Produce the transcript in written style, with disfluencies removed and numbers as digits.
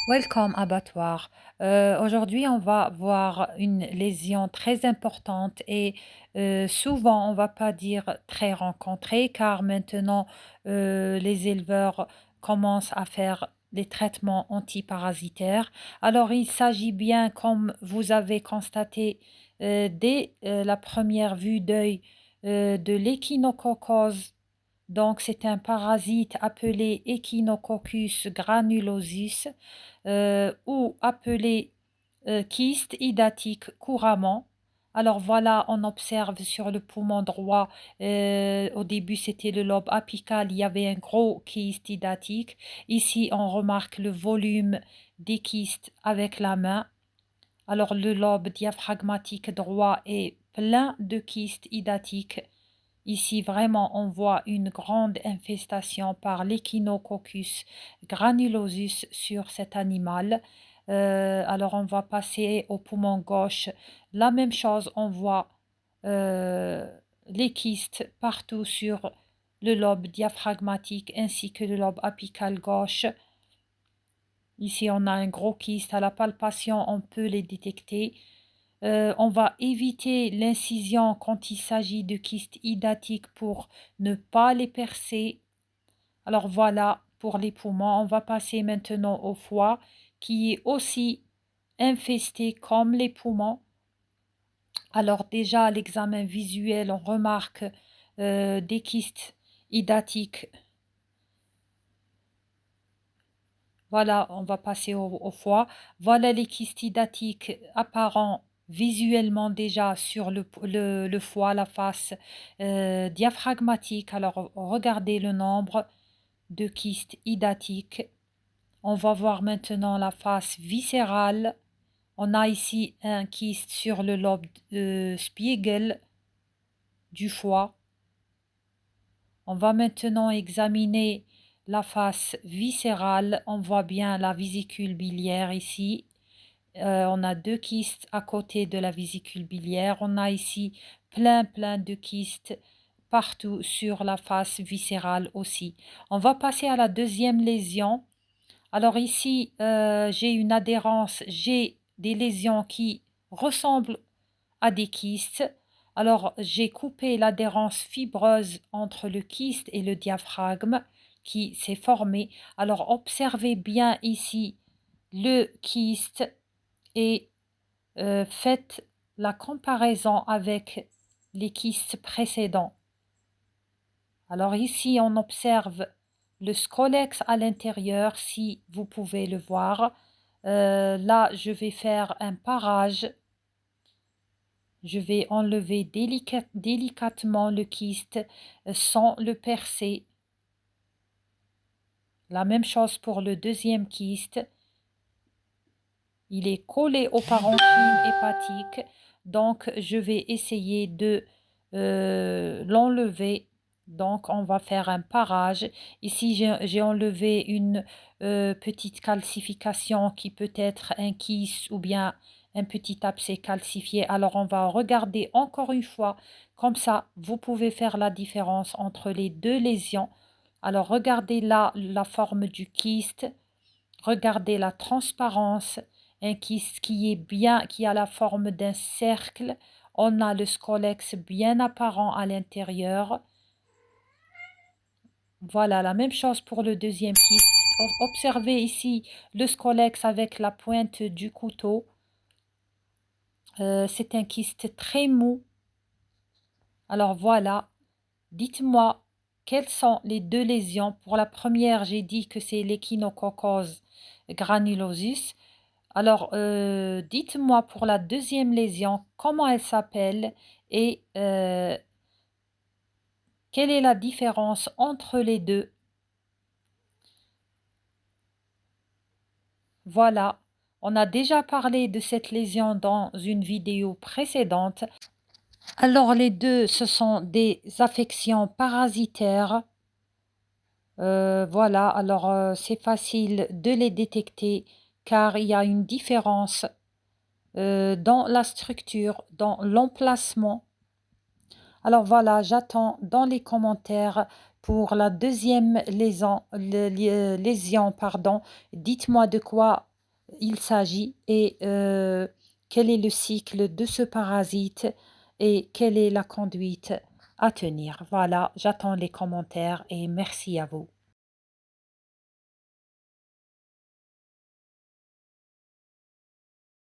Welcome abattoir. Aujourd'hui, on va voir une lésion très importante et souvent, on va pas dire très rencontrée car maintenant, les éleveurs commencent à faire des traitements antiparasitaires. Alors, il s'agit bien, comme vous avez constaté dès la première vue d'œil, de l'échinococcose. Donc, c'est un parasite appelé Echinococcus granulosus ou appelé kyste hydatique couramment. Alors voilà, on observe sur le poumon droit, au début c'était le lobe apical, il y avait un gros kyste hydatique. Ici, on remarque le volume des kystes avec la main. Alors le lobe diaphragmatique droit est plein de kystes hydatiques. Ici, vraiment, on voit une grande infestation par l'Echinococcus granulosus sur cet animal. Alors, on va passer au poumon gauche. La même chose, on voit euh, les kystes partout sur le lobe diaphragmatique ainsi que le lobe apical gauche. Ici, on a un gros kyste. À la palpation, on peut les détecter. On va éviter l'incision quand il s'agit de kystes hydatiques pour ne pas les percer. Alors voilà pour les poumons. On va passer maintenant au foie qui est aussi infesté comme les poumons. Alors déjà à l'examen visuel, on remarque des kystes hydatiques. Voilà, on va passer au foie. Voilà les kystes hydatiques apparents visuellement déjà sur le foie, la face diaphragmatique. Alors, regardez le nombre de kystes hydatiques. On va voir maintenant la face viscérale. On a ici un kyste sur le lobe Spiegel du foie. On va maintenant examiner la face viscérale. On voit bien la vésicule biliaire ici. On a deux kystes à côté de la vésicule biliaire. On a ici plein de kystes partout sur la face viscérale aussi. On va passer à la deuxième lésion. Alors ici, j'ai une adhérence, j'ai des lésions qui ressemblent à des kystes. Alors, j'ai coupé l'adhérence fibreuse entre le kyste et le diaphragme qui s'est formé. Alors, observez bien ici le kyste et faites la comparaison avec les kystes précédents. Alors ici, on observe le scolex à l'intérieur, si vous pouvez le voir. Là, je vais faire un parage. Je vais enlever délicatement le kyste sans le percer. La même chose pour le deuxième kyste. Il est collé au parenchyme hépatique. Donc, je vais essayer de l'enlever. Donc, on va faire un parage. Ici, j'ai enlevé une petite calcification qui peut être un kyste ou bien un petit abcès calcifié. Alors, on va regarder encore une fois. Comme ça, vous pouvez faire la différence entre les deux lésions. Alors, regardez là la forme du kyste. Regardez la transparence, un kyste qui est bien, qui a la forme d'un cercle. On a le scolex bien apparent à l'intérieur. Voilà, la même chose pour le deuxième kyste. Observez ici le scolex avec la pointe du couteau. C'est un kyste très mou. Alors voilà, dites-moi quelles sont les deux lésions. Pour la première, j'ai dit que c'est l'échinococcose granulosus. Alors, dites-moi pour la deuxième lésion, comment elle s'appelle et quelle est la différence entre les deux? Voilà, on a déjà parlé de cette lésion dans une vidéo précédente. Alors, les deux, ce sont des affections parasitaires. Voilà, alors c'est facile de les détecter car il y a une différence dans la structure, dans l'emplacement. Alors voilà, j'attends dans les commentaires pour la deuxième lésion, lésion, pardon. Dites-moi de quoi il s'agit et quel est le cycle de ce parasite et quelle est la conduite à tenir. Voilà, j'attends les commentaires et merci à vous.